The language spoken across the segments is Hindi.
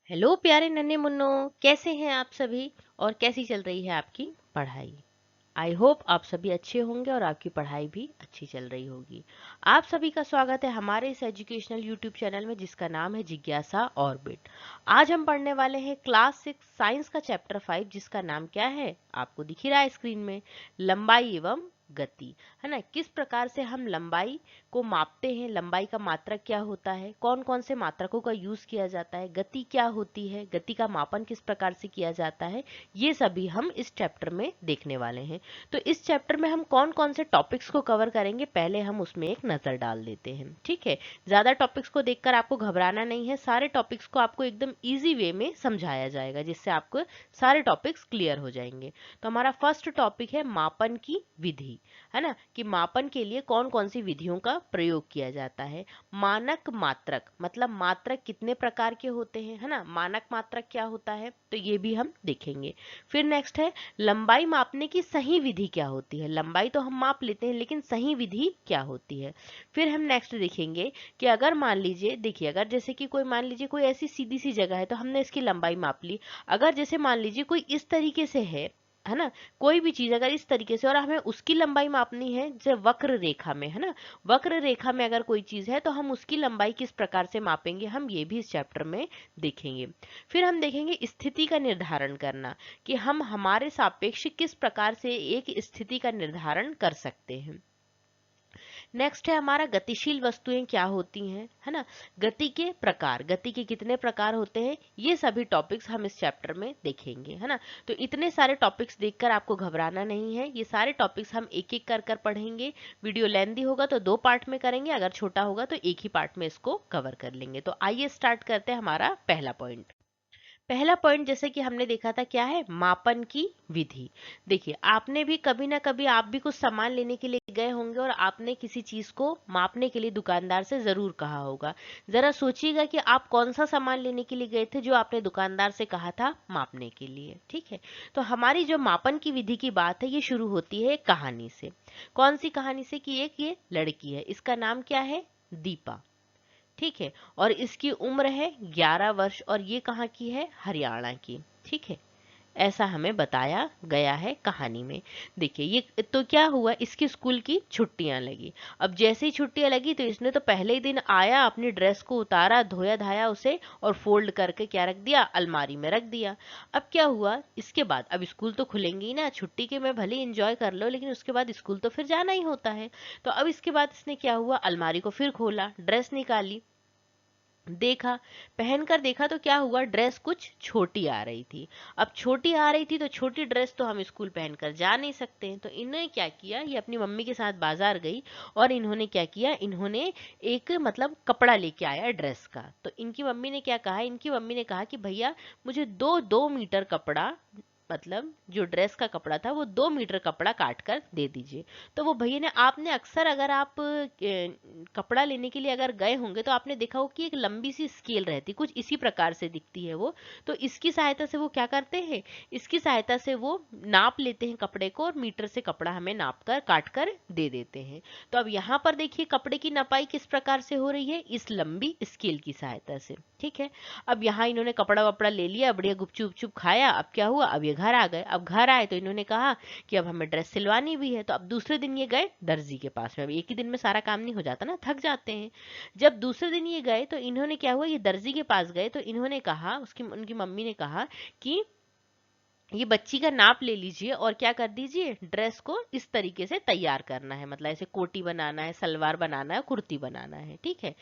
हेलो प्यारे नन्हे मुन्नों, कैसे हैं आप सभी और कैसी चल रही है आपकी पढ़ाई। आई होप आप सभी अच्छे होंगे और आपकी पढ़ाई भी अच्छी चल रही होगी। आप सभी का स्वागत है हमारे इस एजुकेशनल यूट्यूब चैनल में जिसका नाम है जिज्ञासा ऑर्बिट। आज हम पढ़ने वाले हैं क्लास 6 साइंस का चैप्टर 5 जिसका नाम क्या है, आपको दिख ही रहा है स्क्रीन में, लंबाई एवं गति। है ना, किस प्रकार से हम लंबाई को मापते हैं, लंबाई का मात्रक क्या होता है, कौन कौन से मात्रकों का यूज किया जाता है, गति क्या होती है, गति का मापन किस प्रकार से किया जाता है, ये सभी हम इस चैप्टर में देखने वाले हैं। तो इस चैप्टर में हम कौन कौन से टॉपिक्स को कवर करेंगे, पहले हम उसमें एक नजर डाल देते हैं। ठीक है, ज्यादा टॉपिक्स को देखकर आपको घबराना नहीं है, सारे टॉपिक्स को आपको एकदम इजी वे में समझाया जाएगा जिससे आपको सारे टॉपिक्स क्लियर हो जाएंगे। तो हमारा फर्स्ट टॉपिक है मापन की विधि। है ना, कि मापन के लिए कौन कौन सी विधियों का प्रयोग किया जाता है। मानक मात्रक मतलब मात्रक कितने प्रकार के होते हैं, है ना, मानक मात्रक क्या होता है, तो ये भी हम देखेंगे। फिर नेक्स्ट है लंबाई मापने की सही विधि क्या होती है। लंबाई तो हम माप लेते हैं लेकिन सही विधि क्या होती है। फिर हम नेक्स्ट देखेंगे कि अगर मान लीजिए, देखिए अगर जैसे कि कोई मान लीजिए कोई ऐसी सीधी सी जगह है तो हमने इसकी लंबाई माप ली। अगर जैसे मान लीजिए कोई इस तरीके से है ना, कोई भी चीज अगर इस तरीके से और हमें उसकी लंबाई मापनी है, जैसे वक्र रेखा में, है ना, वक्र रेखा में अगर कोई चीज है तो हम उसकी लंबाई किस प्रकार से मापेंगे, हम ये भी इस चैप्टर में देखेंगे। फिर हम देखेंगे स्थिति का निर्धारण करना, कि हम हमारे सापेक्ष किस प्रकार से एक स्थिति का निर्धारण कर सकते हैं। नेक्स्ट है हमारा गतिशील वस्तुएं क्या होती हैं, है ना, गति के प्रकार, गति के कितने प्रकार होते हैं, ये सभी टॉपिक्स हम इस चैप्टर में देखेंगे। है ना, तो इतने सारे टॉपिक्स देखकर आपको घबराना नहीं है, ये सारे टॉपिक्स हम एक एक कर कर पढ़ेंगे। वीडियो लेंथी होगा तो 2 पार्ट में करेंगे, अगर छोटा होगा तो एक ही पार्ट में इसको कवर कर लेंगे। तो आइए स्टार्ट करते हैं हमारा पहला पॉइंट। पहला पॉइंट जैसे कि हमने देखा था क्या है, मापन की विधि। देखिए आपने भी कभी ना कभी आप भी कुछ सामान लेने के लिए गए होंगे और आपने किसी चीज को मापने के लिए दुकानदार से जरूर कहा होगा। जरा सोचिएगा कि आप कौन सा सामान लेने के लिए गए थे जो आपने दुकानदार से कहा था मापने के लिए। ठीक है, तो हमारी जो मापन की विधि की बात है ये शुरू होती है एक कहानी से। कौन सी कहानी से, कि एक ये लड़की है, इसका नाम क्या है, दीपा। ठीक है, और इसकी उम्र है 11 वर्ष और ये कहाँ की है, हरियाणा की। ठीक है, ऐसा हमें बताया गया है कहानी में। देखिए ये तो क्या हुआ, इसकी स्कूल की छुट्टियां लगी। अब जैसे ही छुट्टियां लगी तो इसने तो पहले ही दिन आया, अपनी ड्रेस को उतारा, धोया धाया उसे और फोल्ड करके क्या रख दिया, अलमारी में रख दिया। अब क्या हुआ इसके बाद, अब स्कूल तो खुलेंगे ही ना, छुट्टी के में भले एंजॉय कर लो लेकिन उसके बाद स्कूल तो फिर जाना ही होता है। तो अब इसके बाद इसने क्या हुआ, अलमारी को फिर खोला, ड्रेस निकाली, देखा, पहनकर देखा तो क्या हुआ, ड्रेस कुछ छोटी आ रही थी। अब छोटी आ रही थी तो छोटी ड्रेस तो हम स्कूल पहनकर जा नहीं सकते हैं, तो इन्होंने क्या किया, ये अपनी मम्मी के साथ बाजार गई और इन्होंने क्या किया, इन्होंने एक मतलब कपड़ा लेके आया ड्रेस का। तो इनकी मम्मी ने क्या कहा, इनकी मम्मी ने कहा कि भैया मुझे 2 2 मीटर कपड़ा, मतलब जो ड्रेस का कपड़ा था वो 2 मीटर कपड़ा काट कर दे दीजिए। तो वो भैया ने, आपने अक्सर अगर आप कपड़ा लेने के लिए अगर गए होंगे तो आपने देखा हो कि एक लंबी सी स्केल रहती, कुछ इसी प्रकार से दिखती है वो। तो इसकी सहायता से वो क्या करते हैं, इसकी सहायता से वो नाप लेते हैं कपड़े को और मीटर से कपड़ा हमें नाप कर काट कर दे देते हैं। तो अब यहाँ पर देखिए कपड़े की नपाई किस प्रकार से हो रही है, इस लंबी स्केल की सहायता से। ठीक है, अब यहाँ इन्होंने कपड़ा वपड़ा ले लिया, बढ़िया गुपचुप गुपचुप खाया। अब क्या हुआ, अब ये घर आ गए। अब घर आए तो इन्होंने कहा कि अब हमें ड्रेस सिलवानी भी है। तो अब दूसरे दिन ये गए दर्जी के पास में, अब एक ही दिन में सारा काम नहीं हो जाता ना, थक जाते हैं। जब दूसरे दिन ये गए तो इन्होंने क्या हुआ, ये दर्जी के पास गए तो इन्होंने कहा, उसकी उनकी मम्मी ने कहा कि ये बच्ची का नाप ले लीजिए और क्या कर दीजिए, ड्रेस को इस तरीके से तैयार करना है, मतलब ऐसे कोटी बनाना है, सलवार बनाना है, कुर्ती बनाना है। ठीक है,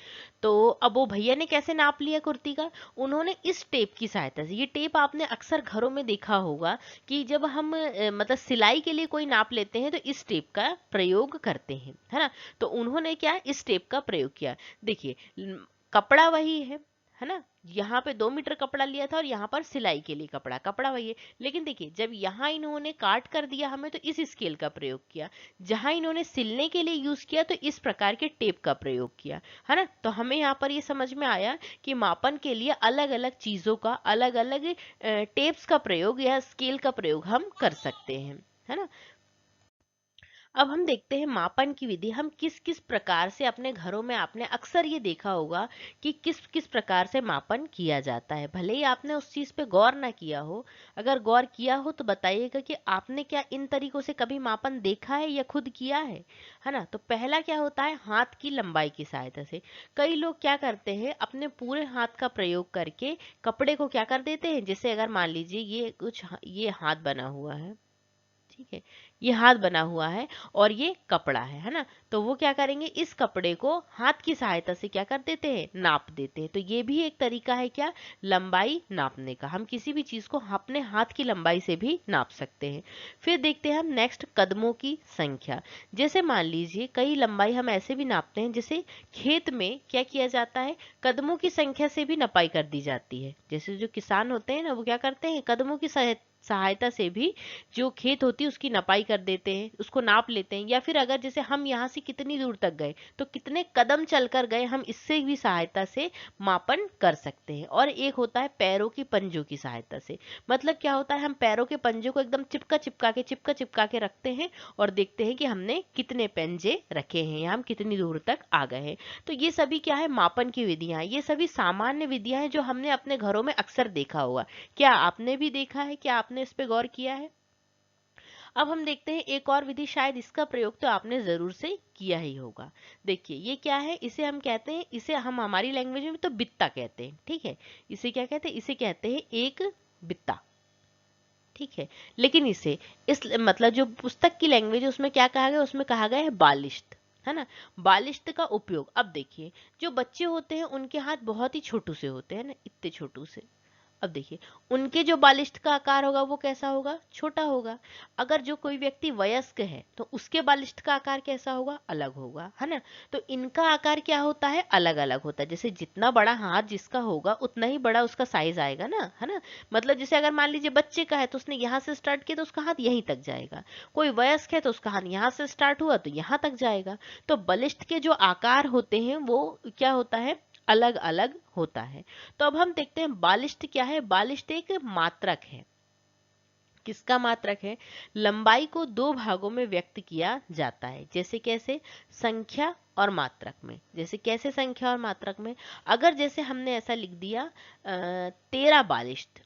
तो अब वो भैया ने कैसे नाप लिया कुर्ती का, उन्होंने इस टेप की सहायता से, ये टेप आपने अक्सर घरों में देखा होगा कि जब हम मतलब सिलाई के लिए कोई नाप लेते हैं तो इस टेप का प्रयोग करते हैं, है ना। तो उन्होंने क्या इस टेप का प्रयोग किया। देखिए कपड़ा वही है ना, यहाँ पे 2 मीटर कपड़ा लिया था और यहाँ पर सिलाई के लिए कपड़ा, कपड़ा वही है। लेकिन देखिए जब यहाँ इन्होंने काट कर दिया हमें तो इस स्केल का प्रयोग किया, जहां इन्होंने सिलने के लिए यूज किया तो इस प्रकार के टेप का प्रयोग किया, है ना। तो हमें यहाँ पर ये समझ में आया कि मापन के लिए अलग अलग चीजों का, अलग अलग टेप्स का प्रयोग या स्केल का प्रयोग हम कर सकते हैं, है ना। अब हम देखते हैं मापन की विधि। हम किस किस प्रकार से अपने घरों में, आपने अक्सर ये देखा होगा कि किस किस प्रकार से मापन किया जाता है। भले ही आपने उस चीज पे गौर ना किया हो, अगर गौर किया हो तो बताइएगा कि आपने क्या इन तरीकों से कभी मापन देखा है या खुद किया है ना। तो पहला क्या होता है, हाथ की लंबाई की सहायता से। कई लोग क्या करते हैं, अपने पूरे हाथ का प्रयोग करके कपड़े को क्या कर देते हैं, जैसे अगर मान लीजिए ये हाथ बना हुआ है, ठीक है, ये हाथ बना हुआ है और ये कपड़ा है ना। तो वो क्या करेंगे, इस कपड़े को हाथ की सहायता से क्या कर देते हैं, नाप देते हैं। तो ये भी एक तरीका है क्या, लंबाई नापने का। हम किसी भी चीज को अपने हाथ की लंबाई से भी नाप सकते हैं। फिर देखते हैं हम नेक्स्ट, कदमों की संख्या। जैसे मान लीजिए कई लंबाई हम ऐसे भी नापते हैं, जैसे खेत में क्या किया जाता है, कदमों की संख्या से भी नपाई कर दी जाती है। जैसे जो किसान होते हैं ना, वो क्या करते हैं, कदमों की सहायता से भी जो खेत होती है उसकी नपाई कर देते हैं, उसको नाप लेते हैं। या फिर अगर जैसे हम यहाँ से कितनी दूर तक गए तो कितने कदम चलकर गए, हम इससे भी सहायता से मापन कर सकते हैं। और एक होता है पैरों की पंजों की सहायता से। मतलब क्या होता है, हम पैरों के पंजों को एकदम चिपका चिपका के रखते हैं और देखते हैं कि हमने कितने पंजे रखे हैं या हम कितनी दूर तक आ गए हैं। तो ये सभी क्या है, मापन की विधियां। ये सभी सामान्य विधियां हैं जो हमने अपने घरों में अक्सर देखा होगा। क्या आपने भी देखा है, क्या आपने इस पे गौर किया है? अब हम देखते हैं एक और विधि, शायद इसका प्रयोग तो आपने जरूर से किया ही होगा। देखिए ये क्या है, इसे हम कहते हैं, इसे हम हमारी लैंग्वेज में तो बित्ता कहते हैं, ठीक है। इसे क्या कहते हैं, इसे कहते हैं एक बित्ता, ठीक है। लेकिन इसे इस मतलब जो पुस्तक की लैंग्वेज है उसमें क्या कहा गया, उसमें कहा गया है बालिश्त, है ना। बालिश्त का उपयोग, अब देखिए जो बच्चे होते हैं उनके हाथ बहुत ही छोटू से होते हैं ना, इतने छोटू से। अब देखिए उनके जो बालिश्त का आकार होगा वो कैसा होगा, छोटा होगा। अगर जो कोई व्यक्ति वयस्क है तो उसके बालिश्त का आकार कैसा होगा, अलग होगा, है ना। तो इनका आकार क्या होता है, अलग अलग होता है। जैसे जितना बड़ा हाथ जिसका होगा उतना ही बड़ा उसका साइज आएगा ना, है ना। मतलब जैसे अगर मान लीजिए बच्चे का है तो उसने यहाँ से स्टार्ट किया तो उसका हाथ यहीं तक जाएगा। कोई वयस्क है तो उसका हाथ यहाँ से स्टार्ट हुआ तो यहाँ तक जाएगा। तो बलिष्ठ के जो आकार होते हैं वो क्या होता है, अलग अलग होता है। तो अब हम देखते हैं बालिश्त क्या है। बालिश्त एक मात्रक है। किसका मात्रक है, लंबाई को दो भागों में व्यक्त किया जाता है। जैसे कैसे, संख्या और मात्रक में। जैसे कैसे संख्या और मात्रक में, अगर जैसे हमने ऐसा लिख दिया 13 बालिश्त,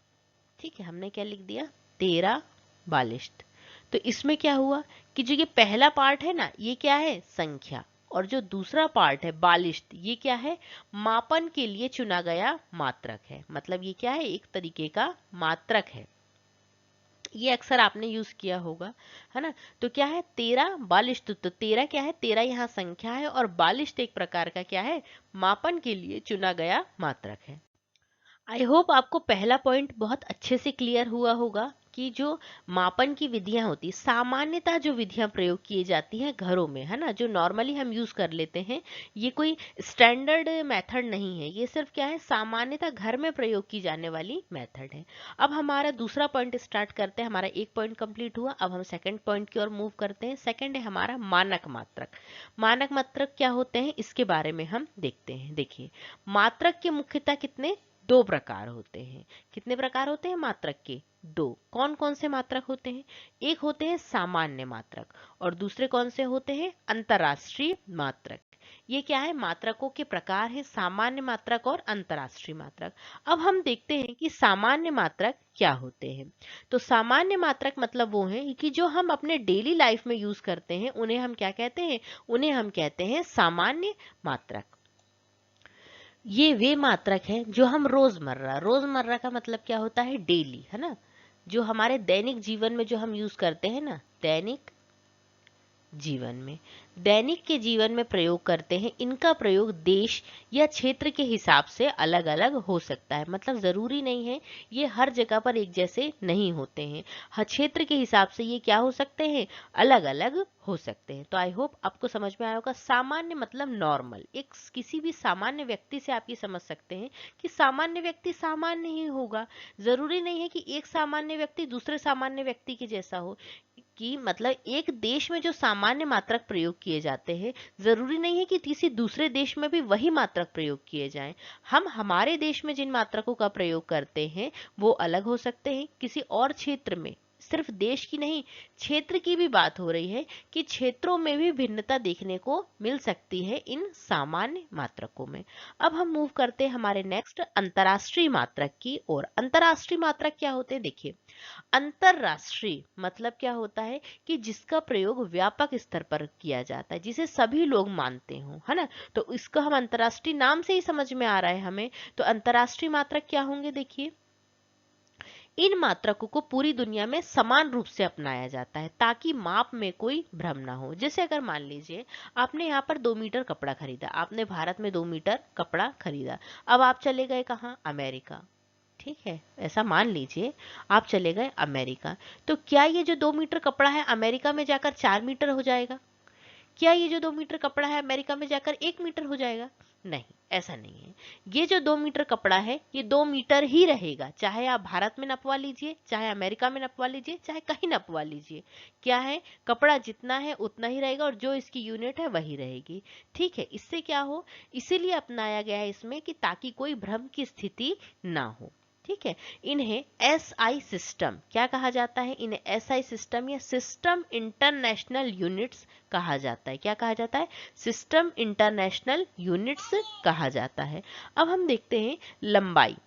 ठीक है, हमने क्या लिख दिया, 13 बालिश्त। तो इसमें क्या हुआ कि जो ये पहला पार्ट है ना, ये क्या है, संख्या। और जो दूसरा पार्ट है बालिश्त, ये क्या है, मापन के लिए चुना गया मात्रक है। मतलब ये क्या है, एक तरीके का मात्रक है। ये अक्सर आपने यूज किया होगा, है ना। तो क्या है, 13 बालिश्त। तो 13 क्या है, 13 यहाँ संख्या है और बालिश्त एक प्रकार का क्या है, मापन के लिए चुना गया मात्रक है। आई होप आपको पहला पॉइंट बहुत अच्छे से क्लियर हुआ होगा कि जो मापन की विधियां होती, सामान्यतः जो विधियां प्रयोग की जाती हैं घरों में, है ना, जो नॉर्मली हम यूज कर लेते हैं, ये कोई स्टैंडर्ड मेथड नहीं है। ये सिर्फ क्या है, सामान्यतः घर में प्रयोग की जाने वाली मेथड है। अब हमारा दूसरा पॉइंट स्टार्ट करते हैं। हमारा एक पॉइंट कंप्लीट हुआ, अब हम सेकंड पॉइंट की ओर मूव करते हैं। सेकंड है हमारा मानक मात्रक। मानक मात्रक क्या होते हैं, इसके बारे में हम देखते हैं। देखिए मात्रक के मुख्यतः कितने, दो प्रकार होते हैं। कितने प्रकार होते हैं मात्रक के, दो। कौन कौन से मात्रक होते हैं, एक होते हैं सामान्य मात्रक और दूसरे कौन से होते हैं, अंतर्राष्ट्रीय मात्रक। ये क्या है, मात्रकों के प्रकार है, सामान्य मात्रक और अंतर्राष्ट्रीय मात्रक। अब हम देखते हैं कि सामान्य मात्रक क्या होते हैं। तो सामान्य मात्रक मतलब वो है कि जो हम अपने डेली लाइफ में यूज करते हैं, उन्हें हम क्या कहते हैं, उन्हें हम कहते हैं सामान्य मात्रक। ये वे मात्रक हैं जो हम रोजमर्रा, रोजमर्रा का मतलब क्या होता है, डेली, है ना। जो हमारे दैनिक जीवन में जो हम यूज करते हैं ना, दैनिक जीवन में, दैनिक के जीवन में प्रयोग करते हैं। इनका प्रयोग देश या क्षेत्र के हिसाब से अलग अलग हो सकता है। मतलब जरूरी नहीं है, ये हर जगह पर एक जैसे नहीं होते हैं। हर क्षेत्र के हिसाब से ये क्या हो सकते हैं, अलग अलग हो सकते हैं। तो आई होप आपको समझ में आया होगा। सामान्य मतलब नॉर्मल, एक किसी भी सामान्य व्यक्ति से आप ये समझ सकते हैं कि सामान्य व्यक्ति सामान्य ही होगा। जरूरी नहीं है कि एक सामान्य व्यक्ति दूसरे सामान्य व्यक्ति के जैसा हो। कि मतलब एक देश में जो सामान्य मात्रक प्रयोग किए जाते हैं, जरूरी नहीं है कि किसी दूसरे देश में भी वही मात्रक प्रयोग किए जाएं। हम हमारे देश में जिन मात्रकों का प्रयोग करते हैं वो अलग हो सकते हैं, किसी और क्षेत्र में सिर्फ देश की नहीं, क्षेत्र की भी बात हो रही है कि क्षेत्रों में भी भिन्नता देखने को मिल सकती है इन सामान्य मात्रकों में। अब हम मूव करते हैं हमारे नेक्स्ट अंतर्राष्ट्रीय मात्रक की ओर। अंतर्राष्ट्रीय मात्रक क्या होते हैं? देखिए, अंतरराष्ट्रीय मतलब क्या होता है कि जिसका प्रयोग व्यापक स्तर पर किया जाता है, जिसे सभी लोग मानते हो, है ना। तो इसका हम अंतरराष्ट्रीय नाम से ही समझ में आ रहा है हमें। तो अंतरराष्ट्रीय मात्रक क्या होंगे? देखिए, इन मात्रकों को पूरी दुनिया में समान रूप से अपनाया जाता है ताकि माप में कोई भ्रम ना हो। जैसे अगर मान लीजिए आपने यहाँ पर 2 मीटर कपड़ा खरीदा, आपने भारत में 2 मीटर कपड़ा खरीदा, अब आप चले गए कहाँ? अमेरिका। ठीक है, ऐसा मान लीजिए आप चले गए अमेरिका, तो क्या ये जो 2 मीटर कपड़ा है अमेरिका में जाकर 4 मीटर हो जाएगा? क्या ये जो 2 मीटर कपड़ा है अमेरिका में जाकर 1 मीटर हो जाएगा? नहीं, ऐसा नहीं है। ये जो 2 मीटर कपड़ा है ये 2 मीटर ही रहेगा, चाहे आप भारत में नपवा लीजिए, चाहे अमेरिका में नपवा लीजिए, चाहे कहीं नपवा लीजिए। क्या है, कपड़ा जितना है उतना ही रहेगा और जो इसकी यूनिट है वही रहेगी। ठीक है, इससे क्या हो, इसीलिए अपनाया गया है इसमें कि ताकि कोई भ्रम की स्थिति ना हो। ठीक है, इन्हें एसआई सिस्टम क्या कहा जाता है? इन्हें एसआई सिस्टम या सिस्टम इंटरनेशनल यूनिट्स कहा जाता है। क्या कहा जाता है? सिस्टम इंटरनेशनल यूनिट्स कहा जाता है। अब हम देखते हैं लंबाई।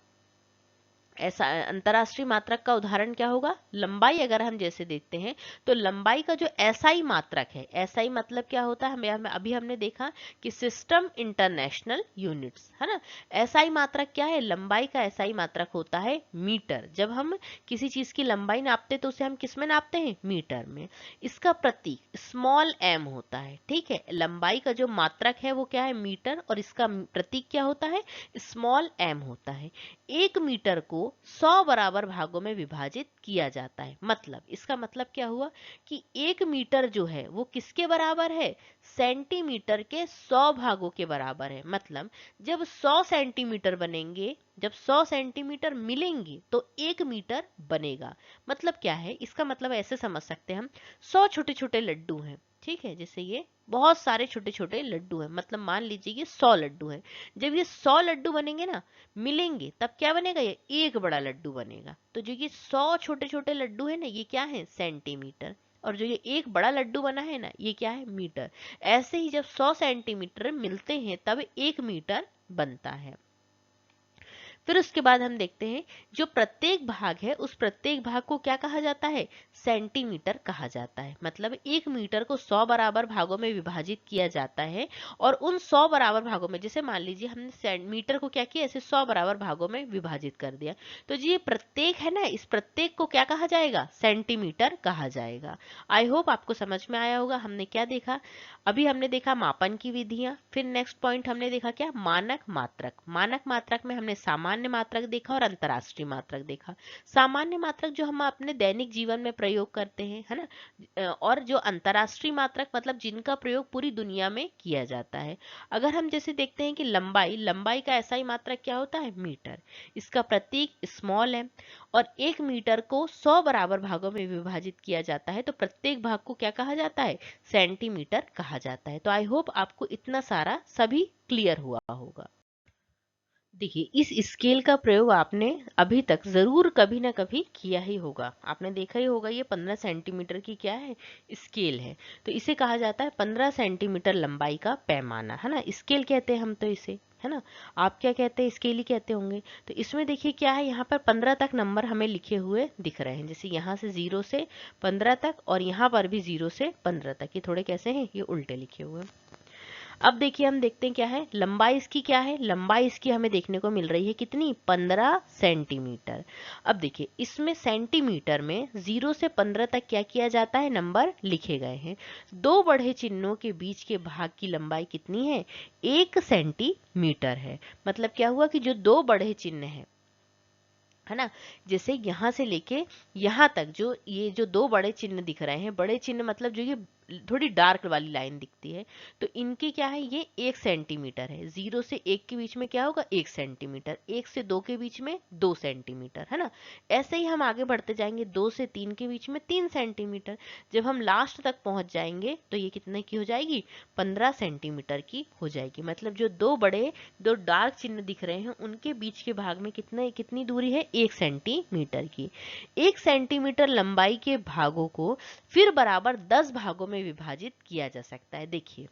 ऐसा अंतरराष्ट्रीय मात्रक का उदाहरण क्या होगा? लंबाई अगर हम जैसे देखते हैं तो लंबाई का जो एसआई मात्रक है, एसआई मतलब क्या होता है? हमें अभी हमने देखा कि सिस्टम इंटरनेशनल यूनिट्स, है ना। एसआई मात्रक क्या है? लंबाई का एसआई मात्रक होता है मीटर। जब हम किसी चीज की लंबाई नापते तो उसे हम किस में नापते हैं? मीटर में। इसका प्रतीक स्मॉल एम होता है। ठीक है, लंबाई का जो मात्रक है वो क्या है? मीटर, और इसका प्रतीक क्या होता है? स्मॉल एम होता है। 1 मीटर को 100 बराबर भागों में विभाजित किया जाता है। मतलब इसका मतलब क्या हुआ कि 1 मीटर जो है वो किसके बराबर है? सेंटीमीटर के 100 भागों के बराबर है। मतलब जब 100 सेंटीमीटर बनेंगे, जब 100 सेंटीमीटर मिलेंगे तो 1 मीटर बनेगा। मतलब क्या है इसका? मतलब ऐसे समझ सकते हैं हम, 100 छोटे छोटे लड्डू हैं। ठीक है, जैसे ये बहुत सारे छोटे छोटे लड्डू हैं, मतलब मान लीजिए ये 100 लड्डू हैं। जब ये 100 लड्डू बनेंगे ना, मिलेंगे, तब क्या बनेगा? ये एक बड़ा लड्डू बनेगा। तो जो ये 100 छोटे छोटे लड्डू है ना, ये क्या है? सेंटीमीटर। और जो ये एक बड़ा लड्डू बना है ना, ये क्या है? मीटर। ऐसे ही जब 100 सेंटीमीटर मिलते हैं तब 1 मीटर बनता है। फिर उसके बाद हम देखते हैं जो प्रत्येक भाग है उस प्रत्येक भाग को क्या कहा जाता है? सेंटीमीटर कहा जाता है। मतलब 1 मीटर को 100 बराबर भागों में विभाजित किया जाता है, और उन 100 बराबर भागों में, जैसे मान लीजिए हमने मीटर को क्या किया? ऐसे 100 बराबर भागों में विभाजित कर दिया, तो जो ये प्रत्येक है ना, इस प्रत्येक को क्या कहा जाएगा? सेंटीमीटर कहा जाएगा। आई होप आपको समझ में आया होगा। हमने क्या देखा? अभी हमने देखा मापन की विधियां, फिर नेक्स्ट पॉइंट हमने देखा क्या? मानक मात्रक। मानक मात्रक में हमने सामान्य मात्रक देखा और अंतर्राष्ट्रीय मात्रक देखा। सामान्य मात्रक जो हम अपने दैनिक जीवन में प्रयोग करते हैं, है ना। और जो अंतर्राष्ट्रीय मात्रक मतलब जिनका प्रयोग पूरी दुनिया में किया जाता है। अगर हम जैसे देखते हैं कि लंबाई, लंबाई का एसआई मात्रक क्या होता है? मीटर। इसका प्रतीक स्मॉल है, और 1 मीटर को 100 बराबर भागों में विभाजित किया जाता है, तो प्रत्येक भाग को क्या कहा जाता है? सेंटीमीटर कहा जाता है। तो आई होप आपको इतना सारा सभी क्लियर हुआ होगा। देखिए, इस स्केल का प्रयोग आपने अभी तक जरूर कभी ना कभी किया ही होगा। आपने देखा ही होगा, ये 15 सेंटीमीटर की क्या है? स्केल है। तो इसे कहा जाता है 15 सेंटीमीटर लंबाई का पैमाना, है ना। स्केल कहते हैं हम तो इसे, है ना। आप क्या कहते हैं? स्केल ही कहते होंगे। तो इसमें देखिए क्या है, यहाँ पर 15 तक नंबर हमें लिखे हुए दिख रहे हैं। जैसे यहाँ से 0 से 15 तक, और यहाँ पर भी 0 से 15 तक। ये थोड़े कैसे हैं? ये उल्टे लिखे हुए हैं। अब देखिए हम देखते हैं क्या है लंबाई इसकी। क्या है लंबाई इसकी? हमें देखने को मिल रही है कितनी? 15 सेंटीमीटर। अब देखिए इसमें सेंटीमीटर में 0 से 15 तक क्या किया जाता है? नंबर लिखे गए हैं। दो बढ़े चिन्हों के बीच के भाग की लंबाई कितनी है? 1 सेंटीमीटर है। मतलब क्या हुआ कि जो दो बढ़े चिन्ह है ना, जैसे यहाँ से लेके यहाँ तक जो ये जो दो बड़े चिन्ह दिख रहे हैं, बड़े चिन्ह मतलब जो ये थोड़ी डार्क वाली लाइन दिखती है, तो इनकी क्या है, ये 1 सेंटीमीटर है। 0 से 1 के बीच में क्या होगा, 1 सेंटीमीटर। 1 से 2 के बीच में 2 सेंटीमीटर, है ना। ऐसे ही हम आगे बढ़ते जाएंगे, 2 से 3 के बीच में 3 सेंटीमीटर। जब हम लास्ट तक पहुंच जाएंगे तो ये कितने की हो जाएगी, 15 सेंटीमीटर की हो जाएगी। मतलब जो दो डार्क चिन्ह दिख रहे हैं उनके बीच के भाग में कितनी दूरी है, 1 सेंटीमीटर की। 1 सेंटीमीटर लंबाई के भागों को फिर बराबर 10 भागों में विभाजित किया जा सकता है। देखिए,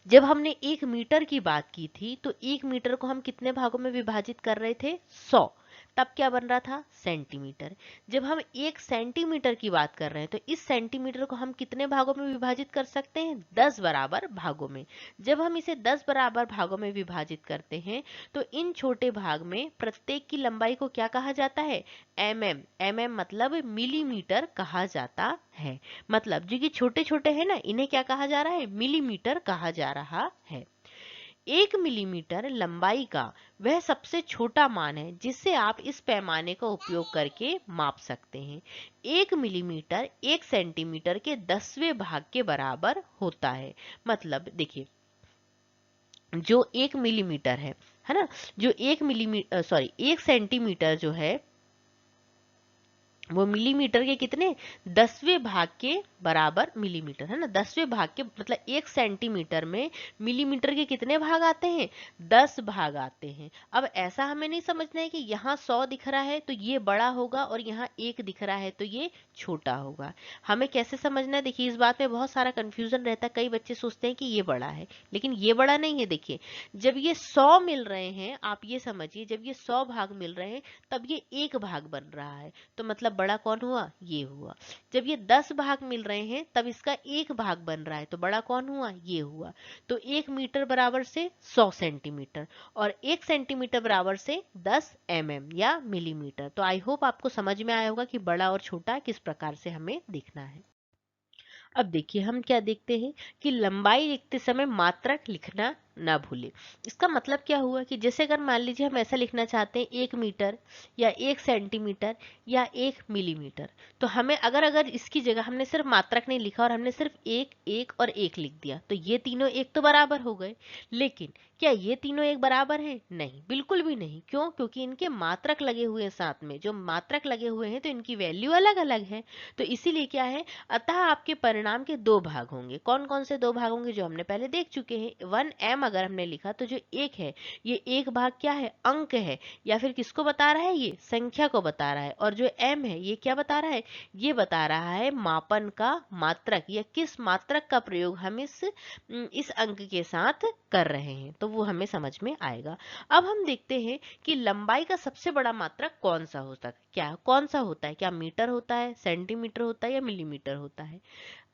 जब हमने 1 मीटर की बात की थी तो 1 मीटर को हम कितने भागों में विभाजित कर रहे थे, 100। तब क्या बन रहा था, सेंटीमीटर। जब हम 1 सेंटीमीटर की बात कर रहे हैं तो इस सेंटीमीटर को हम कितने भागों में विभाजित कर सकते हैं, 10 बराबर भागों में। जब हम इसे 10 बराबर भागों में विभाजित करते हैं तो इन छोटे भाग में प्रत्येक की लंबाई को क्या कहा जाता है, mm मतलब मिलीमीटर कहा जाता है। मतलब जो ये छोटे छोटे हैं ना, इन्हें क्या कहा जा रहा है, मिलीमीटर कहा जा रहा है। 1 मिलीमीटर लंबाई का वह सबसे छोटा मान है जिससे आप इस पैमाने का उपयोग करके माप सकते हैं। 1 मिलीमीटर 1 सेंटीमीटर के 10वें भाग के बराबर होता है। मतलब देखिए, जो 1 मिलीमीटर है ना, जो 1 सेंटीमीटर जो है वो मिलीमीटर के कितने, 10वें भाग के बराबर मिलीमीटर, है ना। 10वें भाग के मतलब 1 सेंटीमीटर में मिलीमीटर के कितने भाग आते हैं, 10 भाग आते हैं। अब ऐसा हमें नहीं समझना है कि यहाँ 100 दिख रहा है तो ये बड़ा होगा और यहाँ 1 दिख रहा है तो ये छोटा होगा। हमें कैसे समझना है, देखिए इस बात में बहुत सारा कंफ्यूजन रहता है। कई बच्चे सोचते हैं कि ये बड़ा है, लेकिन ये बड़ा नहीं है। देखिए, जब ये 100 मिल रहे हैं, आप ये समझिए, जब ये 100 भाग मिल रहे हैं तब ये 1 भाग बन रहा है, तो मतलब बड़ा कौन हुआ, ये हुआ। जब ये 10 भाग मिल रहे हैं तब इसका 1 भाग बन रहा है, तो बड़ा कौन हुआ, ये हुआ। तो 1 मीटर बराबर से 100 सेंटीमीटर और 1 सेंटीमीटर बराबर से 10 या मिलीमीटर। तो आई होप आपको समझ में आया होगा कि बड़ा और छोटा किस प्रकार से हमें दिखना है। अब देखिए, हम क्या देखते हैं कि लंबाई लिखते समय मात्रक लिखना ना भूले। इसका मतलब क्या हुआ कि जैसे अगर मान लीजिए हम ऐसा लिखना चाहते हैं 1 मीटर या 1 सेंटीमीटर या 1 मिलीमीटर, तो हमें अगर इसकी जगह हमने सिर्फ मात्रक नहीं लिखा और हमने सिर्फ 1 1 और 1 लिख दिया, तो ये तीनों एक तो बराबर हो गए। लेकिन क्या ये तीनों एक बराबर हैं, नहीं, बिल्कुल भी नहीं। क्यों, क्योंकि इनके मात्रक लगे हुए हैं साथ में। जो मात्रक लगे हुए हैं तो इनकी वैल्यू अलग अलग है। तो इसीलिए क्या है, अतः आपके परिणाम के 2 भाग होंगे। कौन कौन से 2 भाग होंगे, जो हमने पहले देख चुके हैं। 1m अगर हमने लिखा तो जो 1 है, ये 1 भाग क्या है, अंक है, या फिर किसको बता रहा है, ये संख्या को बता रहा है। और जो m है, ये क्या बता रहा है, ये बता रहा है मापन का मात्रक, या किस मात्रक का प्रयोग हम इस अंक के साथ कर रहे हैं, तो वो हमें समझ में आएगा। अब हम देखते हैं कि लंबाई का सबसे बड़ा मात्रक कौन सा होता है, कौन सा होता है, क्या मीटर होता है, सेंटीमीटर होता है या मिलीमीटर होता है।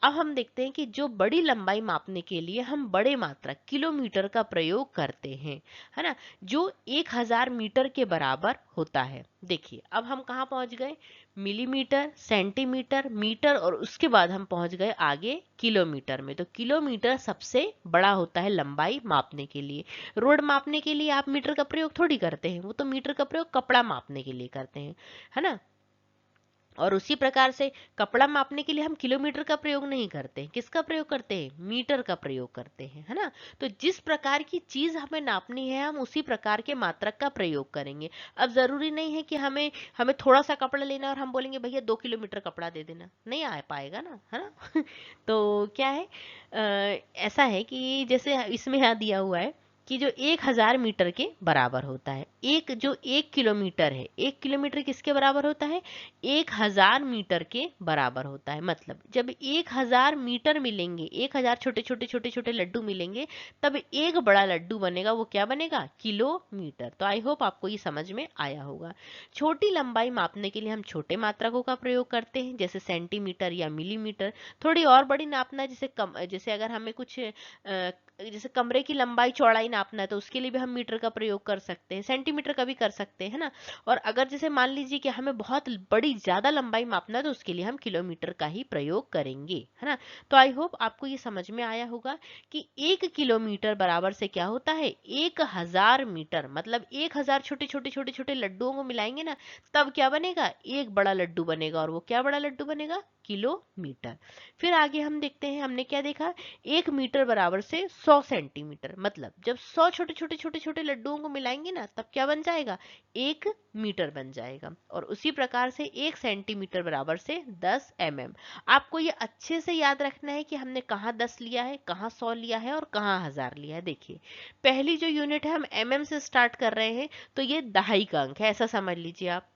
अब हम देखते हैं कि जो बड़ी लंबाई मापने के लिए हम बड़े मात्रक किलोमीटर का प्रयोग करते हैं, है ना, जो 1000 मीटर के बराबर होता है। देखिए, अब हम कहाँ पहुंच गए, मिलीमीटर, सेंटीमीटर, मीटर, और उसके बाद हम पहुंच गए आगे किलोमीटर में। तो किलोमीटर सबसे बड़ा होता है लंबाई मापने के लिए। रोड मापने के लिए आप मीटर का प्रयोग थोड़ी करते हैं, वो तो मीटर का प्रयोग कपड़ा मापने के लिए करते हैं, है ना। और उसी प्रकार से कपड़ा मापने के लिए हम किलोमीटर का प्रयोग नहीं करते, किसका प्रयोग करते हैं, मीटर का प्रयोग करते हैं, है ना। तो जिस प्रकार की चीज हमें नापनी है हम उसी प्रकार के मात्रक का प्रयोग करेंगे। अब जरूरी नहीं है कि हमें हमें थोड़ा सा कपड़ा लेना और हम बोलेंगे भैया 2 किलोमीटर कपड़ा दे देना, नहीं आ पाएगा ना, है ना। तो क्या है, ऐसा है कि जैसे इसमें यहाँ दिया हुआ है कि जो 1000 मीटर के बराबर होता है, जो 1 किलोमीटर है, 1 किलोमीटर किसके बराबर होता है, 1000 मीटर के बराबर होता है। मतलब जब 1000 मीटर मिलेंगे, 1000 छोटे छोटे छोटे छोटे लड्डू मिलेंगे, तब एक बड़ा लड्डू बनेगा, वो क्या बनेगा, किलोमीटर। तो आई होप आपको ये समझ में आया होगा। छोटी लंबाई मापने के लिए हम छोटे मात्रकों का प्रयोग करते हैं, जैसे सेंटीमीटर या मिलीमीटर। थोड़ी और बड़ी नापना, जैसे अगर हमें कुछ जैसे कमरे की लंबाई चौड़ाई नापना है तो उसके लिए भी हम मीटर का प्रयोग कर सकते हैं, सेंटीमीटर का भी कर सकते हैं, है ना। और अगर जैसे मान लीजिए कि हमें बहुत बड़ी ज्यादा लंबाई मापना है तो उसके लिए हम किलोमीटर का ही प्रयोग करेंगे, है ना। तो आई होप आपको ये समझ में आया होगा कि 1 किलोमीटर बराबर से क्या होता है 1000 मीटर। मतलब 1000 छोटे छोटे छोटे छोटे लड्डुओं को मिलाएंगे ना, तब क्या बनेगा, एक बड़ा लड्डू बनेगा। और वो क्या बड़ा लड्डू बनेगा, किलोमीटर। फिर आगे हम देखते हैं, हमने क्या देखा, 1 मीटर बराबर से 100 सेंटीमीटर। मतलब जब 100 छोटे छोटे छोटे छोटे लड्डुओं को मिलाएंगे ना, तब क्या बन जाएगा, 1 मीटर बन जाएगा। और उसी प्रकार से 1 सेंटीमीटर बराबर से 10 mm। आपको ये अच्छे से याद रखना है कि हमने कहाँ 10 लिया है, कहाँ 100 लिया है और कहाँ 1000 लिया है। देखिए पहली जो यूनिट है हम से स्टार्ट कर रहे हैं, तो ये दहाई का अंक है, ऐसा समझ लीजिए आप।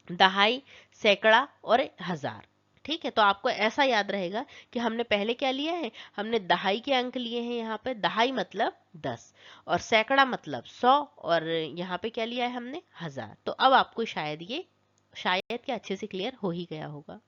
दहाई, सैकड़ा और 1000। ठीक है, तो आपको ऐसा याद रहेगा कि हमने पहले क्या लिया है, हमने दहाई के अंक लिए हैं। यहाँ पे दहाई मतलब 10 और सैकड़ा मतलब 100 और यहाँ पे क्या लिया है हमने, 1000। तो अब आपको शायद क्या अच्छे से क्लियर हो ही गया होगा।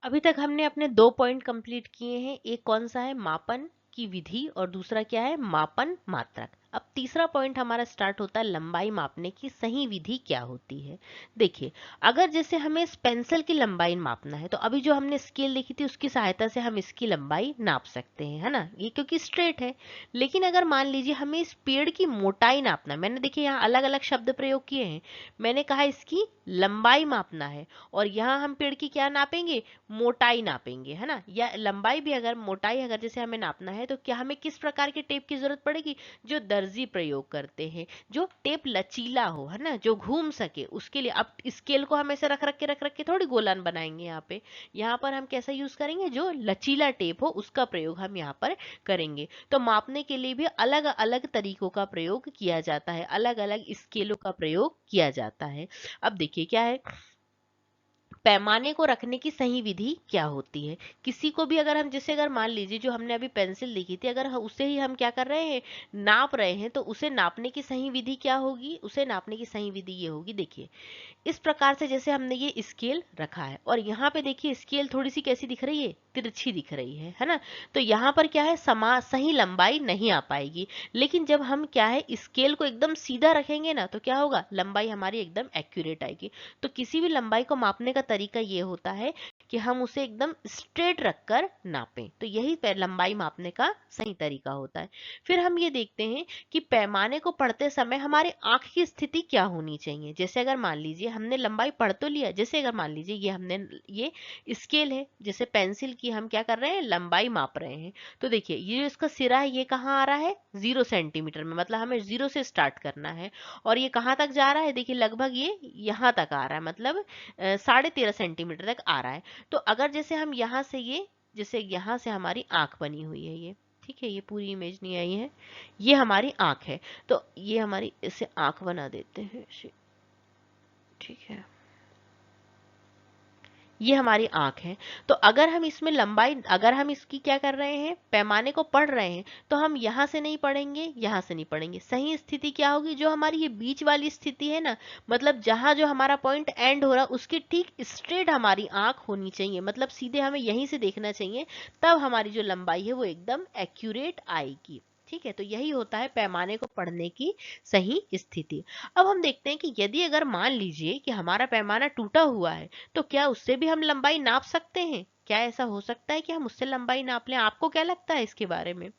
अभी तक हमने अपने 2 पॉइंट कंप्लीट किए हैं। एक कौन सा है, मापन की विधि, और दूसरा क्या है, मापन मात्रक। अब तीसरा पॉइंट हमारा स्टार्ट होता है, लंबाई मापने की सही विधि क्या होती है। देखिए अगर जैसे हमें इस पेंसिल की लंबाई मापना है, तो अभी जो हमने स्केल देखी थी उसकी सहायता से हम इसकी लंबाई नाप सकते हैं, है ना, ये क्योंकि स्ट्रेट है। लेकिन अगर मान लीजिए हमें इस पेड़ की मोटाई नापना है, मैंने देखिए यहाँ अलग अलग शब्द प्रयोग किए हैं। मैंने कहा इसकी लंबाई मापना है, और यहाँ हम पेड़ की क्या नापेंगे, मोटाई नापेंगे, है ना। या लंबाई भी, अगर मोटाई अगर जैसे हमें नापना है, तो क्या हमें किस प्रकार के टेप की जरूरत पड़ेगी, जो दर्जी प्रयोग करते हैं, जो टेप लचीला हो, है ना, जो घूम सके, उसके लिए। अब स्केल को हम ऐसे रख रख के थोड़ी गोलान बनाएंगे। यहाँ पर हम कैसा यूज करेंगे, जो लचीला टेप हो उसका प्रयोग हम यहाँ पर करेंगे। तो मापने के लिए भी अलग अलग तरीकों का प्रयोग किया जाता है, अलग अलग स्केलों का प्रयोग किया जाता है। अब देखिए क्या है, पैमाने को रखने की सही विधि क्या होती है। किसी को भी अगर हम, जैसे अगर मान लीजिए जो हमने अभी पेंसिल लिखी थी, अगर उसे ही हम क्या कर रहे हैं, नाप रहे हैं, तो उसे नापने की सही विधि क्या होगी, उसे नापने की सही विधि ये होगी। देखिए इस प्रकार से जैसे हमने ये स्केल रखा है, और यहाँ पे देखिए स्केल थोड़ी सी कैसी दिख रही है, तिरछी दिख रही है ना। तो यहाँ पर क्या है, सही लंबाई नहीं आ पाएगी। लेकिन जब हम क्या है, स्केल को एकदम सीधा रखेंगे ना, तो क्या होगा, लंबाई हमारी एकदम एक्यूरेट आएगी। तो किसी भी लंबाई को मापने का तरीका ये होता है कि हम उसे एकदम स्ट्रेट रखकर नापें। तो यही लंबाई मापने का सही तरीका होता है। फिर हम ये देखते हैं कि पैमाने को पढ़ते समय हमारे आंख की स्थिति क्या होनी चाहिए। जैसे अगर मान लीजिए हमने लंबाई पढ़ तो लिया, जैसे अगर मान लीजिए ये स्केल है, जैसे पेंसिल की हम क्या कर रहे हैं, लंबाई माप रहे हैं। तो देखिए ये जो इसका सिरा है, ये कहाँ आ रहा है, 0 सेंटीमीटर में। मतलब हमें 0 से स्टार्ट करना है, और ये कहाँ तक जा रहा है, देखिए लगभग ये यहाँ तक आ रहा है, मतलब 13.5 सेंटीमीटर तक आ रहा है। तो अगर जैसे हम यहाँ से जैसे यहाँ से हमारी आंख बनी हुई है ये, ठीक है, ये पूरी इमेज नहीं आई है, ये हमारी आंख है। तो ये हमारी, इसे आंख बना देते हैं, ठीक है, ये हमारी आंख है। तो अगर हम इसमें लंबाई, अगर हम इसकी क्या कर रहे हैं, पैमाने को पढ़ रहे हैं, तो हम यहाँ से नहीं पढ़ेंगे, यहाँ से नहीं पढ़ेंगे। सही स्थिति क्या होगी, जो हमारी ये बीच वाली स्थिति है ना, मतलब जहां जो हमारा पॉइंट एंड हो रहा है उसकी ठीक स्ट्रेट हमारी आंख होनी चाहिए, मतलब सीधे हमें यहीं से देखना चाहिए। तब हमारी जो लंबाई है वो एकदम एक्यूरेट आएगी। ठीक है, तो यही होता है पैमाने को पढ़ने की सही स्थिति। अब हम देखते हैं कि यदि अगर मान लीजिए कि हमारा पैमाना टूटा हुआ है, तो क्या उससे भी हम लंबाई नाप सकते हैं, क्या ऐसा हो सकता है कि हम उससे लंबाई नाप लें। आपको क्या लगता है इसके बारे में।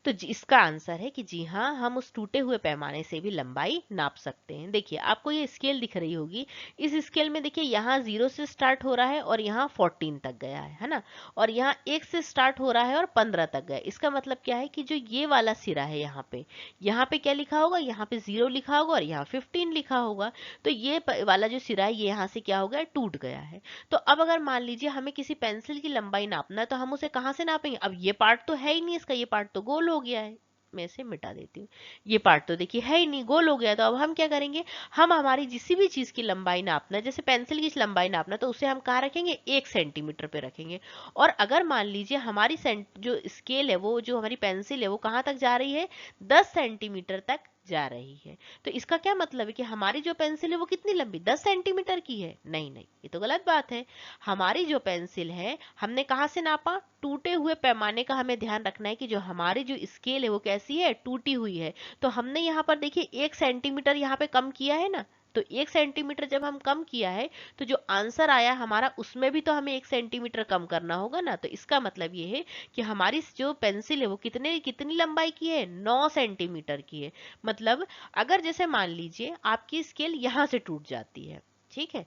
तो इसका आंसर है कि जी हाँ, हम उस टूटे हुए पैमाने से भी लंबाई नाप सकते हैं। देखिए आपको ये स्केल दिख रही होगी, इस स्केल में देखिए यहाँ 0 से स्टार्ट हो रहा है और यहाँ 14 तक गया है ना। और यहाँ 1 से स्टार्ट हो रहा है और 15 तक गया। इसका मतलब क्या है कि जो ये वाला सिरा है, यहाँ पे क्या लिखा होगा, यहाँ पे 0 लिखा होगा और यहाँ 15 लिखा होगा। तो ये वाला जो सिरा है, ये यहाँ से क्या हो गया, टूट गया है। तो अब अगर मान लीजिए हमें किसी पेंसिल की लंबाई नापना है, तो हम उसे कहाँ से नापेंगे। अब ये पार्ट तो है ही नहीं इसका, ये पार्ट तो गोल हो गया है। मैं इसे मिटा देती हूँ, ये पार्ट तो देखिए है ही नहीं, गोल हो गया। तो अब हम क्या करेंगे, हम हमारी किसी भी चीज की लंबाई नापना है, जैसे पेंसिल की लंबाई नापना, तो उसे हम कहाँ रखेंगे, 1 सेंटीमीटर पे रखेंगे। और अगर मान लीजिए हमारी जो स्केल है, वो जो हमारी पेंसिल है, वो कहाँ तक जा रही है, 10 सेंटीमीटर तक जा रही है। तो इसका क्या मतलब है कि हमारी जो पेंसिल है वो कितनी लंबी, 10 सेंटीमीटर की है? नहीं नहीं, ये तो गलत बात है। हमारी जो पेंसिल है हमने कहाँ से नापा, टूटे हुए पैमाने का हमें ध्यान रखना है कि जो हमारी जो स्केल है वो कैसी है, टूटी हुई है। तो हमने यहाँ पर देखिए 1 सेंटीमीटर यहाँ पे कम किया है ना, तो 1 सेंटीमीटर जब हम कम किया है तो जो आंसर आया हमारा उसमें भी तो हमें 1 सेंटीमीटर कम करना होगा ना। तो इसका मतलब ये है कि हमारी जो पेंसिल है वो कितनी लंबाई की है, 9 सेंटीमीटर की है। मतलब अगर जैसे मान लीजिए आपकी स्केल यहाँ से टूट जाती है, ठीक है,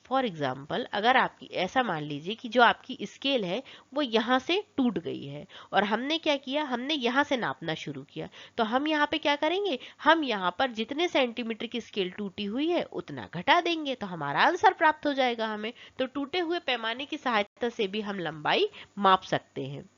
फॉर एग्जाम्पल अगर आपकी ऐसा मान लीजिए कि जो आपकी स्केल है वो यहाँ से टूट गई है और हमने क्या किया, हमने यहाँ से नापना शुरू किया, तो हम यहाँ पे क्या करेंगे, हम यहाँ पर जितने सेंटीमीटर की स्केल टूटी हुई है उतना घटा देंगे तो हमारा आंसर प्राप्त हो जाएगा हमें। तो टूटे हुए पैमाने की सहायता से भी हम लंबाई माप सकते हैं।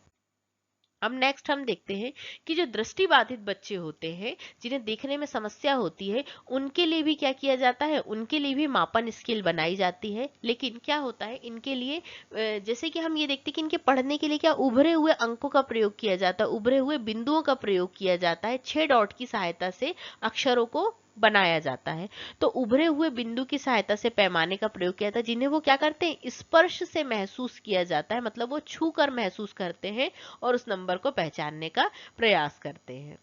अब नेक्स्ट हम देखते हैं कि जो दृष्टिबाधित बच्चे होते हैं जिन्हें देखने में समस्या होती है उनके लिए भी क्या किया जाता है, उनके लिए भी मापन स्केल बनाई जाती है। लेकिन क्या होता है इनके लिए, जैसे कि हम ये देखते हैं कि इनके पढ़ने के लिए क्या उभरे हुए अंकों का प्रयोग किया जाता है, उभरे हुए बिंदुओं का प्रयोग किया जाता है, 6 डॉट की सहायता से अक्षरों को बनाया जाता है। तो उभरे हुए बिंदु की सहायता से पैमाने का प्रयोग किया जाता है जिन्हें वो क्या करते हैं, स्पर्श से महसूस किया जाता है, मतलब वो छू कर महसूस करते हैं और उस नंबर को पहचानने का प्रयास करते हैं।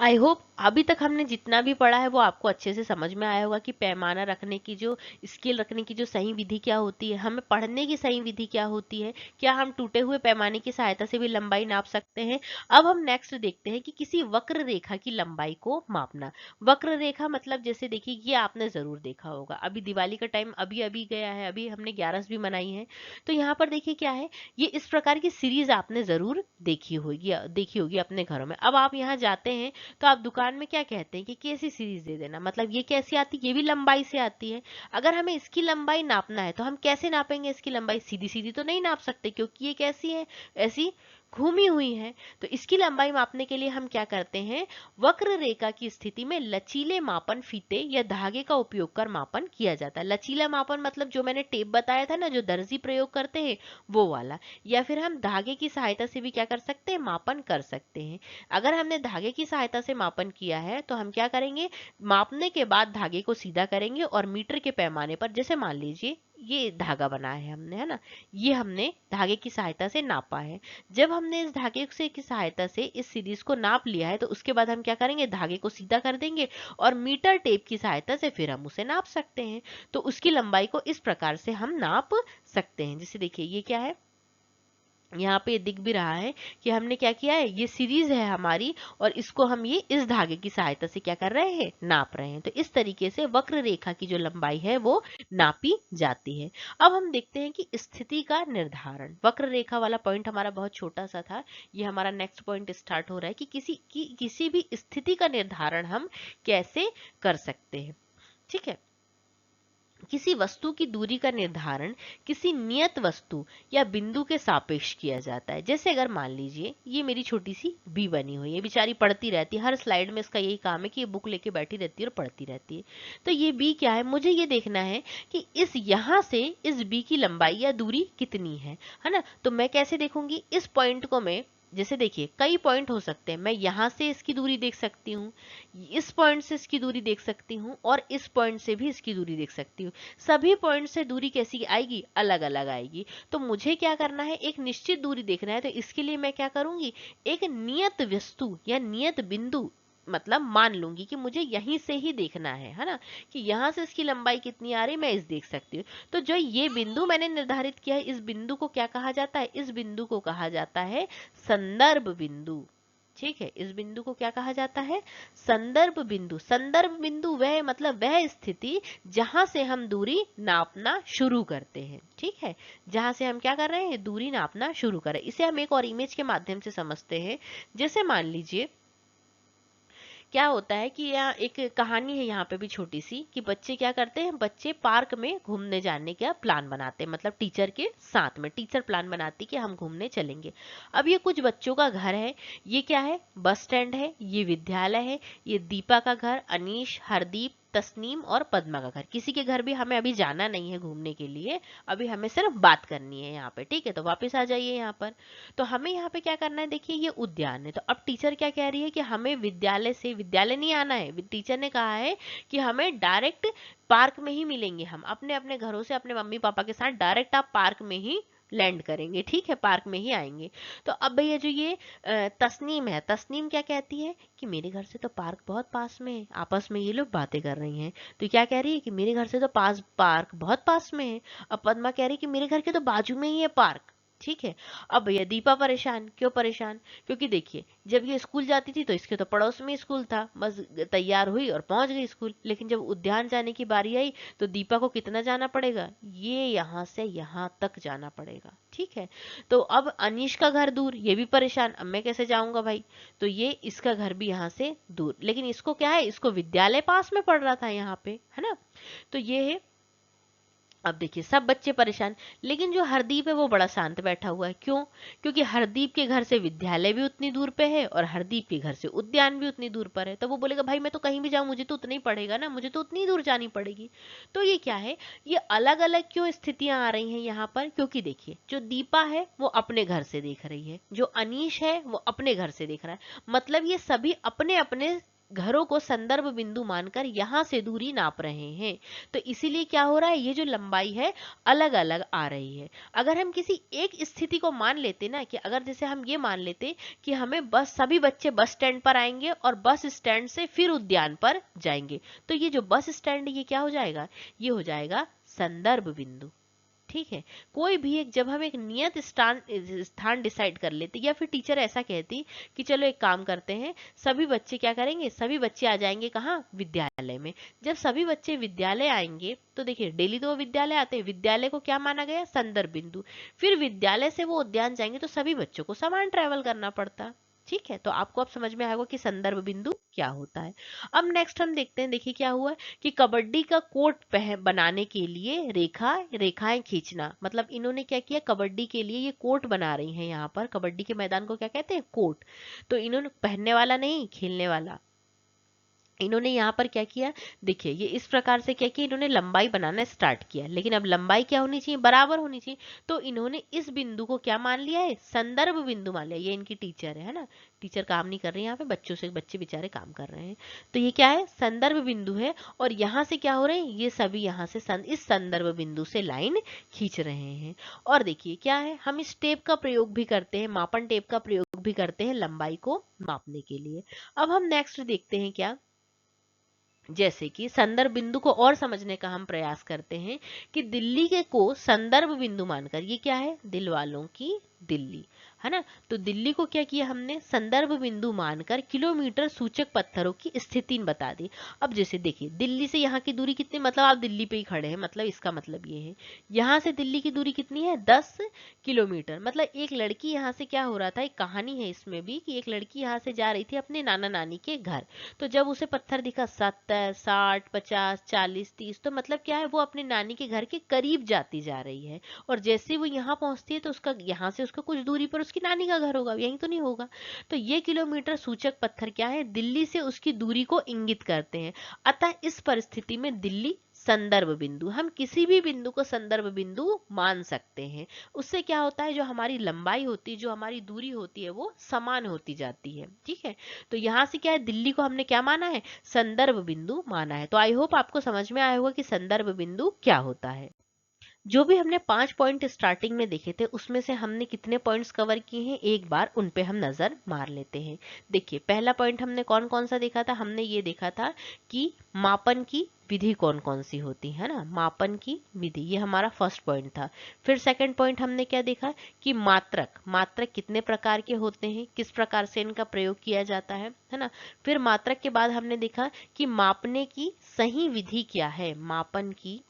आई होप अभी तक हमने जितना भी पढ़ा है वो आपको अच्छे से समझ में आया होगा कि पैमाना रखने की जो, स्केल रखने की जो सही विधि क्या होती है, हमें पढ़ने की सही विधि क्या होती है, क्या हम टूटे हुए पैमाने की सहायता से भी लंबाई नाप सकते हैं। अब हम नेक्स्ट देखते हैं कि किसी वक्र रेखा की लंबाई को मापना। वक्र रेखा मतलब जैसे देखिए ये आपने जरूर देखा होगा, अभी दिवाली का टाइम अभी अभी गया है, अभी हमने 11वीं भी मनाई है, तो यहाँ पर देखिए क्या है, ये इस प्रकार की सीरीज आपने जरूर देखी होगी अपने घरों में। अब आप यहाँ जाते हैं तो आप दुकान में क्या कहते हैं कि कैसी सीरीज दे देना, मतलब ये कैसी आती है, ये भी लंबाई से आती है। अगर हमें इसकी लंबाई नापना है तो हम कैसे नापेंगे इसकी लंबाई, सीधी सीधी तो नहीं नाप सकते क्योंकि ये कैसी है, ऐसी घूमी हुई है। तो इसकी लंबाई मापने के लिए हम क्या करते हैं, वक्र रेखा की स्थिति में लचीले मापन फीते या धागे का उपयोग कर मापन किया जाता है। लचीला मापन मतलब जो मैंने टेप बताया था ना, जो दर्जी प्रयोग करते हैं वो वाला, या फिर हम धागे की सहायता से भी क्या कर सकते हैं, मापन कर सकते हैं। अगर हमने धागे की सहायता से मापन किया है तो हम क्या करेंगे, मापने के बाद धागे को सीधा करेंगे और मीटर के पैमाने पर, जैसे मान लीजिए ये धागा बनाया है हमने, है ना, ये हमने धागे की सहायता से नापा है। जब हमने इस धागे से की सहायता से इस सीरीज को नाप लिया है तो उसके बाद हम क्या करेंगे, धागे को सीधा कर देंगे और मीटर टेप की सहायता से फिर हम उसे नाप सकते हैं। तो उसकी लंबाई को इस प्रकार से हम नाप सकते हैं। जैसे देखिए ये क्या है, यहाँ पे दिख भी रहा है कि हमने क्या किया है, ये सीरीज है हमारी और इसको हम ये इस धागे की सहायता से क्या कर रहे हैं, नाप रहे हैं। तो इस तरीके से वक्र रेखा की जो लंबाई है वो नापी जाती है। अब हम देखते हैं कि स्थिति का निर्धारण, वक्र रेखा वाला पॉइंट हमारा बहुत छोटा सा था, ये हमारा नेक्स्ट पॉइंट स्टार्ट हो रहा है कि किसी भी स्थिति का निर्धारण हम कैसे कर सकते हैं। ठीक है, किसी वस्तु की दूरी का निर्धारण किसी नियत वस्तु या बिंदु के सापेक्ष किया जाता है। जैसे अगर मान लीजिए ये मेरी छोटी सी बी बनी हुई है, बेचारी पढ़ती रहती है, हर स्लाइड में इसका यही काम है कि ये बुक लेके बैठी रहती है और पढ़ती रहती है। तो ये बी क्या है, मुझे ये देखना है कि इस यहाँ से इस बी की लंबाई या दूरी कितनी है ना। तो मैं कैसे देखूंगी, इस पॉइंट को मैं, जैसे देखिए कई पॉइंट हो सकते हैं, मैं यहाँ से इसकी दूरी देख सकती हूँ, इस पॉइंट से इसकी दूरी देख सकती हूँ और इस पॉइंट से भी इसकी दूरी देख सकती हूँ। सभी पॉइंट से दूरी कैसी आएगी, अलग अलग आएगी। तो मुझे क्या करना है, एक निश्चित दूरी देखना है, तो इसके लिए मैं क्या करूंगी, एक नियत वस्तु या नियत बिंदु, मतलब मान लूंगी कि मुझे यहीं से ही देखना है ना, कि यहाँ से इसकी लंबाई कितनी आ रही मैं इस देख सकती हूँ। तो जो ये बिंदु मैंने निर्धारित किया है, इस बिंदु को क्या कहा जाता है, इस बिंदु को कहा जाता है संदर्भ बिंदु। ठीक है, इस बिंदु को क्या कहा जाता है, संदर्भ बिंदु। संदर्भ बिंदु वह मतलब वह स्थिति जहां से हम दूरी नापना शुरू करते हैं। ठीक है, जहां से हम क्या कर रहे हैं, दूरी नापना शुरू करें। इसे हम एक और इमेज के माध्यम से समझते हैं। जैसे मान लीजिए क्या होता है कि यहाँ एक कहानी है यहाँ पे भी छोटी सी, कि बच्चे क्या करते हैं, बच्चे पार्क में घूमने जाने का प्लान बनाते हैं, मतलब टीचर के साथ में टीचर प्लान बनाती कि हम घूमने चलेंगे। अब ये कुछ बच्चों का घर है, ये क्या है, बस स्टैंड है, ये विद्यालय है, ये दीपा का घर, अनीश, हरदीप, तस्नीम और पद्मा का घर। किसी के घर भी हमें अभी जाना नहीं है घूमने के लिए, अभी हमें सिर्फ बात करनी है यहाँ पे, ठीक है। तो वापस आ जाइए यहाँ पर। तो हमें यहाँ पे क्या करना है, देखिए ये उद्यान है। तो अब टीचर क्या कह रही है कि हमें विद्यालय नहीं आना है। टीचर ने कहा है कि हमें डायरेक्ट पार्क में ही मिलेंगे, हम अपने अपने घरों से अपने मम्मी पापा के साथ डायरेक्ट आप पार्क में ही लैंड करेंगे, ठीक है, पार्क में ही आएंगे। तो अब भैया जो ये तस्नीम है, तस्नीम क्या कहती है कि मेरे घर से तो पार्क बहुत पास में है। आपस में ये लोग बातें कर रही हैं। तो क्या कह रही है कि मेरे घर से तो पार्क बहुत पास में है। अब पद्मा कह रही है कि मेरे घर के तो बाजू में ही है पार्क, ठीक है। अब भैया दीपा परेशान, क्यों परेशान, क्योंकि देखिए जब ये स्कूल जाती थी तो इसके तो पड़ोस में स्कूल था, बस तैयार हुई और पहुंच गई स्कूल। लेकिन जब उद्यान जाने की बारी आई तो दीपा को कितना जाना पड़ेगा, ये यहाँ से यहाँ तक जाना पड़ेगा, ठीक है। तो अब अनीश का घर दूर, ये भी परेशान, अब मैं कैसे जाऊंगा भाई। तो ये इसका घर भी यहाँ से दूर, लेकिन इसको क्या है, इसको विद्यालय पास में पड़ रहा था यहाँ पे, है ना। तो ये है। अब देखिए सब बच्चे परेशान, लेकिन जो हरदीप है वो बड़ा शांत बैठा हुआ है। क्यों, क्योंकि हरदीप के घर से विद्यालय भी उतनी दूर पे है और हरदीप के घर से उद्यान भी उतनी दूर पर है। तो वो बोलेगा भाई मैं तो कहीं भी जाऊं मुझे तो उतना ही पड़ेगा ना, मुझे तो उतनी दूर जानी पड़ेगी। तो ये क्या है, ये अलग अलग क्यों स्थितियां आ रही हैं यहाँ पर, क्योंकि देखिए जो दीपा है वो अपने घर से देख रही है, जो अनीश है वो अपने घर से देख रहा है। मतलब ये सभी अपने अपने घरों को संदर्भ बिंदु मानकर यहाँ से दूरी नाप रहे हैं। तो इसीलिए क्या हो रहा है, ये जो लंबाई है अलग अलग आ रही है। अगर हम किसी एक स्थिति को मान लेते ना, कि अगर जैसे हम ये मान लेते कि हमें बस सभी बच्चे बस स्टैंड पर आएंगे और बस स्टैंड से फिर उद्यान पर जाएंगे, तो ये जो बस स्टैंड ये क्या हो जाएगा, ये हो जाएगा संदर्भ बिंदु, ठीक है। कोई भी एक, जब हम एक नियत स्थान डिसाइड कर लेते, या फिर टीचर ऐसा कहती कि चलो एक काम करते हैं, सभी बच्चे क्या करेंगे, सभी बच्चे आ जाएंगे कहाँ, विद्यालय में। जब सभी बच्चे विद्यालय आएंगे तो देखिए डेली तो वो विद्यालय आते हैं, विद्यालय को क्या माना गया, संदर्भ बिंदु। फिर विद्यालय से वो उद्यान जाएंगे तो सभी बच्चों को समान ट्रेवल करना पड़ता, ठीक है। तो आपको अब समझ में आएगा कि संदर्भ बिंदु क्या होता है। अब नेक्स्ट हम देखते हैं, देखिए क्या हुआ कि कबड्डी का कोर्ट बनाने के लिए रेखाएं खींचना, मतलब इन्होंने क्या किया, कबड्डी के लिए ये कोर्ट बना रही हैं यहाँ पर। कबड्डी के मैदान को क्या कहते हैं, कोर्ट। तो इन्होंने पहनने वाला नहीं, खेलने वाला। इन्होंने यहाँ पर क्या किया, देखिए ये इस प्रकार से क्या किया, इन्होंने लंबाई बनाना स्टार्ट किया, लेकिन अब लंबाई क्या होनी चाहिए, बराबर होनी चाहिए। तो इन्होंने इस बिंदु को क्या मान लिया है, संदर्भ बिंदु मान लिया। ये इनकी टीचर है ना, टीचर काम नहीं कर रही यहाँ पे, बच्चों से बच्चे बेचारे काम कर रहे हैं। तो ये क्या है, संदर्भ बिंदु है। और यहाँ से क्या हो रहे हैं, ये सभी यहाँ से इस संदर्भ बिंदु से लाइन खींच रहे हैं। और देखिए क्या है, हम इस टेप का प्रयोग भी करते हैं, मापन टेप का प्रयोग भी करते हैं लंबाई को मापने के लिए। अब हम नेक्स्ट देखते हैं क्या, जैसे कि संदर्भ बिंदु को और समझने का हम प्रयास करते हैं कि दिल्ली के को संदर्भ बिंदु मानकर, ये क्या है, दिल वालों की दिल्ली, है ना। तो दिल्ली को क्या किया हमने, संदर्भ बिंदु मानकर किलोमीटर सूचक पत्थरों की स्थिति बता दी। अब जैसे देखिए दिल्ली से यहाँ की दूरी कितनी, मतलब आप दिल्ली पे ही खड़े हैं, मतलब इसका मतलब ये है यहाँ से दिल्ली की दूरी कितनी है, 10 किलोमीटर। मतलब एक लड़की यहाँ से, क्या हो रहा था, एक कहानी है इसमें भी, कि एक लड़की यहाँ से जा रही थी अपने नाना नानी के घर। तो जब उसे पत्थर दिखा 70, 60, 50, 40, 30, तो मतलब क्या है, वो अपने नानी के घर के करीब जाती जा रही है। और जैसे वो यहाँ पहुंचती है तो उसका यहाँ से उसका कुछ दूरी पर उसकी नानी का घर होगा, यही तो नहीं होगा। तो ये किलोमीटर सूचक पत्थर क्या है, दिल्ली से उसकी दूरी को इंगित करते हैं। अतः इस परिस्थिति में दिल्ली संदर्भ बिंदु, हम किसी भी बिंदु को संदर्भ बिंदु मान सकते हैं। उससे क्या होता है, जो हमारी लंबाई होती है, जो हमारी दूरी होती है, वो समान होती जाती है, ठीक है। तो यहाँ से क्या है, दिल्ली को हमने क्या माना है, संदर्भ बिंदु माना है। तो आई होप आपको समझ में आया होगा कि संदर्भ बिंदु क्या होता है। जो भी हमने 5 पॉइंट स्टार्टिंग में देखे थे, उसमें से हमने कितने पॉइंट्स कवर किए हैं, एक बार उन पे हम नजर मार लेते हैं। देखिए पहला पॉइंट हमने कौन कौन सा देखा था, हमने ये देखा था कि मापन की विधि कौन कौन सी होती है ना, मापन की विधि, ये हमारा फर्स्ट पॉइंट था। फिर सेकंड पॉइंट हमने क्या देखा कि मात्रक, मात्रक कितने प्रकार के होते हैं, किस प्रकार से इनका प्रयोग किया जाता है ना। फिर मात्रक के बाद हमने देखा कि मापने की सही विधि क्या है, मापन की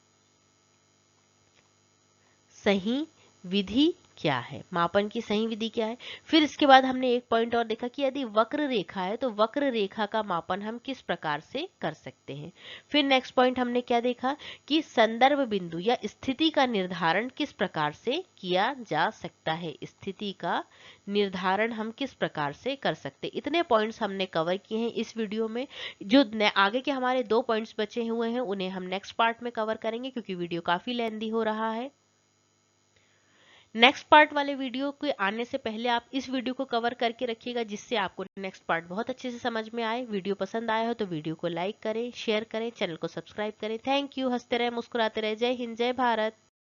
सही विधि क्या है, मापन की सही विधि क्या है। फिर इसके बाद हमने एक पॉइंट और देखा कि यदि वक्र रेखा है तो वक्र रेखा का मापन हम किस प्रकार से कर सकते हैं। फिर नेक्स्ट पॉइंट हमने क्या देखा कि संदर्भ बिंदु या स्थिति का निर्धारण किस प्रकार से किया जा सकता है, स्थिति का निर्धारण हम किस प्रकार से कर सकते। इतने पॉइंट्स हमने कवर किए हैं इस वीडियो में। जो आगे के हमारे 2 पॉइंट्स बचे हुए हैं उन्हें हम नेक्स्ट पार्ट में कवर करेंगे, क्योंकि वीडियो काफी लेंथी हो रहा है। नेक्स्ट पार्ट वाले वीडियो के आने से पहले आप इस वीडियो को कवर करके रखिएगा, जिससे आपको नेक्स्ट पार्ट बहुत अच्छे से समझ में आए। वीडियो पसंद आया हो तो वीडियो को लाइक करें, शेयर करें, चैनल को सब्सक्राइब करें। Thank you. हंसते रहे, मुस्कुराते रहे। जय हिंद, जय भारत।